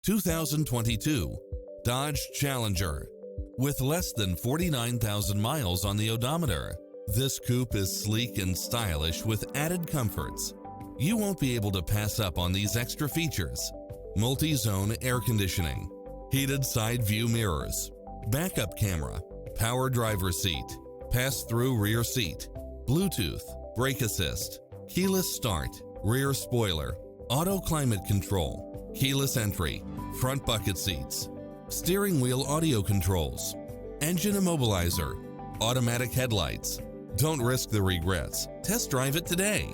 2022 Dodge Challenger. With less than 49,000 miles on the odometer, this coupe is sleek and stylish with added comforts. You won't be able to pass up on these extra features: multi-zone air conditioning, heated side view mirrors, backup camera, power driver's seat, pass-through rear seat, Bluetooth, brake assist, keyless start, rear spoiler, auto climate control, keyless entry, front bucket seats, steering wheel audio controls, engine immobilizer, automatic headlights. Don't risk the regrets. Test drive it today.